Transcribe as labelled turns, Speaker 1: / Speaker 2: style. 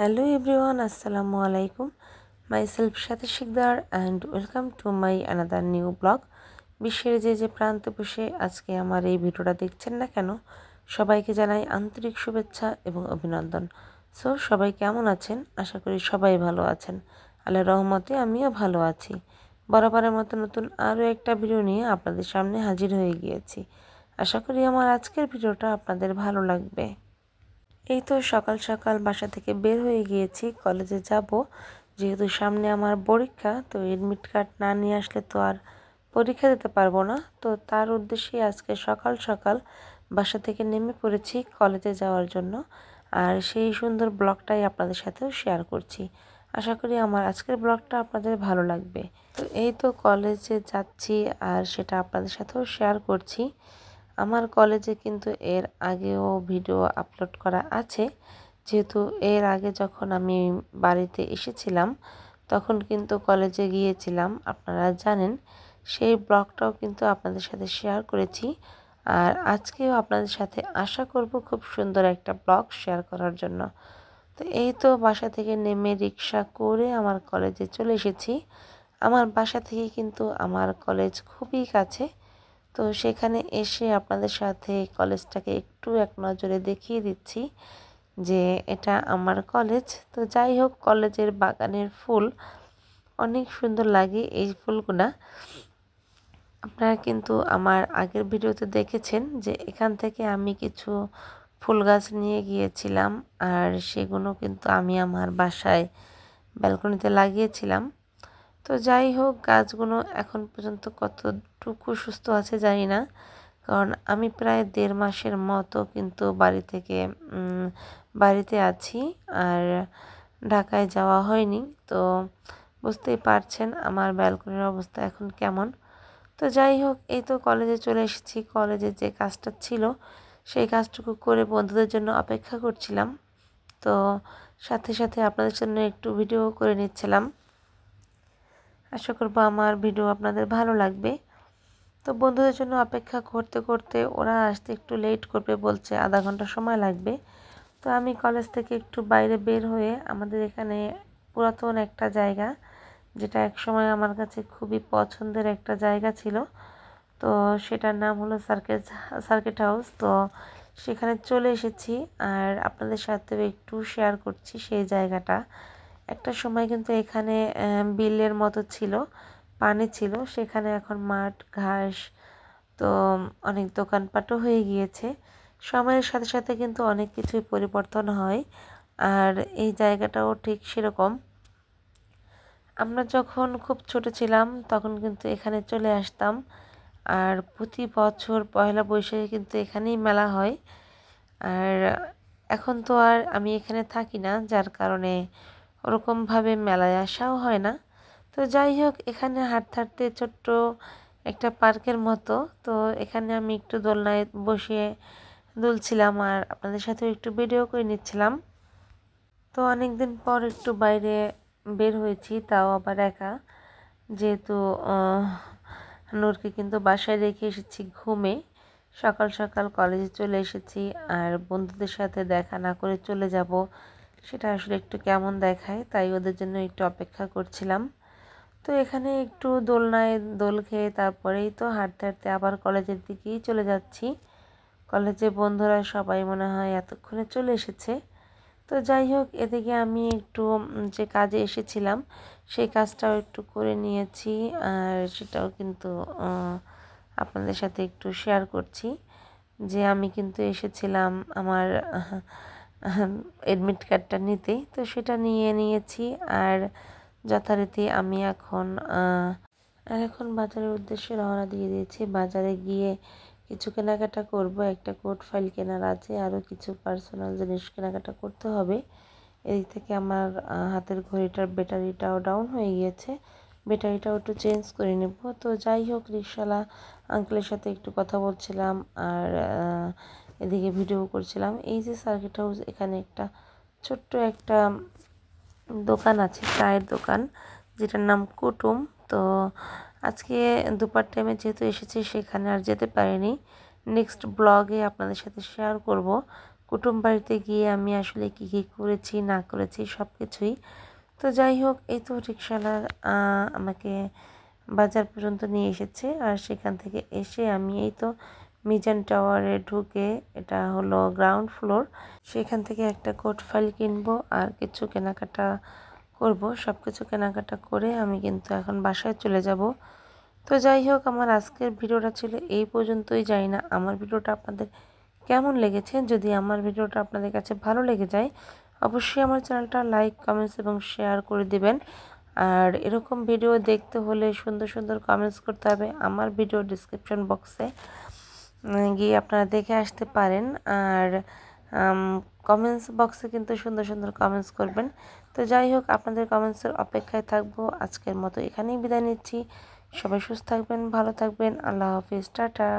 Speaker 1: Hello everyone, Assalamu alaikum. Myself Shati Shikdar and welcome to my another new blog. বিশ্বের যে প্রান্তে বসে আজকে আমার এই ভিডিওটা দেখছেন না কেন, সবাইকে জানাই আন্তরিক শুভেচ্ছা এবং অভিনন্দন। সো সবাই কেমন আছেন? আশা করি সবাই ভালো আছেন। আল্লাহর রহমতে আমিও ভালো আছি। বরাবরের মতো নতুন আরও একটা ভিডিও নিয়ে আপনাদের সামনে হাজির হয়ে গিয়েছি। আশা করি আমার আজকের ভিডিওটা আপনাদের ভালো লাগবে। এই তো সকাল সকাল বাসা থেকে বের হয়ে গিয়েছি, কলেজে যাব। যেহেতু সামনে আমার পরীক্ষা, তো এডমিট কার্ড না নিয়ে আসলে তো আর পরীক্ষা দিতে পারবো না। তো তার উদ্দেশ্যে আজকে সকাল সকাল বাসা থেকে নেমে পড়েছি কলেজে যাওয়ার জন্য। আর সেই সুন্দর ব্লগটাই আপনাদের সাথেও শেয়ার করছি। আশা করি আমার আজকের ব্লগটা আপনাদের ভালো লাগবে। তো এই তো কলেজে যাচ্ছি আর সেটা আপনাদের সাথেও শেয়ার করছি। আমার কলেজে কিন্তু এর আগেও ভিডিও আপলোড করা আছে, যেহেতু এর আগে যখন আমি বাড়িতে এসেছিলাম তখন কিন্তু কলেজে গিয়েছিলাম, আপনারা জানেন। সেই ব্লগটাও কিন্তু আপনাদের সাথে শেয়ার করেছি। আর আজকেও আপনাদের সাথে আশা করব খুব সুন্দর একটা ব্লগ শেয়ার করার জন্য। তো এই তো বাসা থেকে নেমে রিক্সা করে আমার কলেজে চলে এসেছি। আমার বাসা থেকে কিন্তু আমার কলেজ খুবই কাছে। তো সেখানে এসে আপনাদের সাথে কলেজটাকে একটু এক নজরে দেখিয়ে দিচ্ছি যে এটা আমার কলেজ। তো যাই হোক, কলেজের বাগানের ফুল অনেক সুন্দর লাগে। এই ফুলগুলা আপনারা কিন্তু আমার আগের ভিডিওতে দেখেছেন যে এখান থেকে আমি কিছু ফুল গাছ নিয়ে গিয়েছিলাম, আর সেগুলো কিন্তু আমি আমার বাসায় ব্যালকনিতে লাগিয়েছিলাম। তো যাই হোক, গাছগুলো এখন পর্যন্ত কতটুকু সুস্থ আছে জানি না, কারণ আমি প্রায় 1.5 মাসের মতো কিন্তু বাড়িতে আছি আর ঢাকায় যাওয়া হয়নি। তো বুঝতেই পারছেন আমার ব্যালকনির অবস্থা এখন কেমন। তো যাই হোক, এই তো কলেজে চলে এসেছি। কলেজে যে কাজটা ছিল সেই কাজটুকু করে বন্ধুদের জন্য অপেক্ষা করছিলাম। তো সাথে সাথে আপনাদের জন্য একটু ভিডিও করে নিচ্ছিলাম। আশা করব আমার ভিডিও আপনাদের ভালো লাগবে। তো বন্ধুদের জন্য অপেক্ষা করতে করতে ওরা আসতে একটু লেট করবে বলছে, আধা ঘন্টা সময় লাগবে। তো আমি কলেজ থেকে একটু বাইরে বের হয়ে আমাদের এখানে পুরাতন একটা জায়গা, যেটা একসময় আমার কাছে খুবই পছন্দের একটা জায়গা ছিল, তো সেটার নাম হলো সার্কিট হাউস। তো সেখানে চলে এসেছি আর আপনাদের সাথেও একটু শেয়ার করছি সেই জায়গাটা। একটা সময় কিন্তু এখানে বিলের মতো ছিল, পানি ছিল, সেখানে এখন মাঠ ঘাস, তো অনেক দোকানপাটও হয়ে গিয়েছে। সময়ের সাথে সাথে কিন্তু অনেক কিছুই পরিবর্তন হয়, আর এই জায়গাটাও ঠিক সেরকম। আমরা যখন খুব ছোট ছিলাম তখন কিন্তু এখানে চলে আসতাম, আর প্রতি বছর পয়লা বৈশাখে কিন্তু এখানেই মেলা হয়। আর এখন তো আর আমি এখানে থাকি না, যার কারণে ওরকমভাবে মেলায় আসাও হয় না। তো যাই হোক, এখানে হাঁটতে হাঁটতে ছোট্ট একটা পার্কের মতো, তো এখানে আমি একটু দোলনায় বসে দুলছিলাম আর আপনাদের সাথে একটু ভিডিও করে নিচ্ছিলাম। তো অনেক দিন পর একটু বাইরে বের হয়েছি, তাও আবার একা, যেহেতু নূরকে কিন্তু বাসায় রেখে এসেছি ঘুমে। সকাল সকাল কলেজে চলে এসেছি আর বন্ধুদের সাথে দেখা না করে চলে যাব, সেটা আসলে একটু কেমন দেখায়, তাই ওদের জন্য একটু অপেক্ষা করছিলাম। তো এখানে একটু দোলনায় দোল খেয়ে তারপরেই তো হাঁটতে হাঁটতে আবার কলেজের দিকেই চলে যাচ্ছি। কলেজে বন্ধুরা সবাই মনে হয় এতক্ষণে চলে এসেছে। তো যাই হোক, এদিকে আমি একটু যে কাজে এসেছিলাম সেই কাজটাও একটু করে নিয়েছি, আর সেটাও কিন্তু আপনাদের সাথে একটু শেয়ার করছি যে আমি কিন্তু এসেছিলাম আমার এডমিট কার্ডটা নিতে। তো সেটা নিয়ে নিয়েছি আর যথারীতি আমি এখন বাজারের উদ্দেশ্যে রওনা দিয়ে দিয়েছি। বাজারে গিয়ে কিছু কেনাকাটা করব, একটা কোট ফাইল কেনার আছে, আরও কিছু পার্সোনাল জিনিস কেনাকাটা করতে হবে। এদিক থেকে আমার হাতের ঘড়িটার ব্যাটারিটাও ডাউন হয়ে গিয়েছে, ব্যাটারিটাও একটু চেঞ্জ করে নেব। তো যাই হোক, রিকশাওয়ালা আঙ্কেলের সাথে একটু কথা বলছিলাম আর এদিকে ভিডিও করছিলাম। এই যে সার্কিট হাউস, এখানে একটা ছোট্ট একটা দোকান আছে, চায়ের দোকান, যেটার নাম কুটুম। তো আজকে দুপুর টাইমে যেহেতু এসেছি সেখানে আর যেতে পারিনি, নেক্সট ব্লগে আপনাদের সাথে শেয়ার করব কুটুম বাড়িতে গিয়ে আমি আসলে কী কী করেছি না করেছি সব কিছুই। তো যাই হোক, এই তো রিকশাওয়ালা আমাকে বাজার পর্যন্ত নিয়ে এসেছে, আর সেখান থেকে এসে আমি এই তো মিজান টাওয়ারে ঢুকে, এটা হলো গ্রাউন্ড ফ্লোর, সেখান থেকে একটা কোট ফাইল কিনবো আর কিছু কেনাকাটা করব। সব কিছু কেনাকাটা করে আমি কিন্তু এখন বাসায় চলে যাব। তো যাই হোক, আমার আজকের ভিডিওটা ছিল এই পর্যন্তই। যাই না আমার ভিডিওটা আপনাদের কেমন লেগেছে। যদি আমার ভিডিওটা আপনাদের কাছে ভালো লেগে যায়, অবশ্যই আমার চ্যানেলটা লাইক, কমেন্টস এবং শেয়ার করে দিবেন। আর এরকম ভিডিও দেখতে হলে সুন্দর সুন্দর কমেন্টস করতে হবে। আমার ভিডিও ডিসক্রিপশন বক্সে গিয়ে আপনারা দেখে আসতে পারেন। আর কমেন্টস বক্সে কিন্তু সুন্দর সুন্দর কমেন্টস করবেন। তো যাই হোক, আপনাদের কমেন্টসের অপেক্ষায় থাকবো। আজকের মতো এখানেই বিদায় নিচ্ছি। সবাই সুস্থ থাকবেন, ভালো থাকবেন। আল্লাহ হাফিজ, টাটা।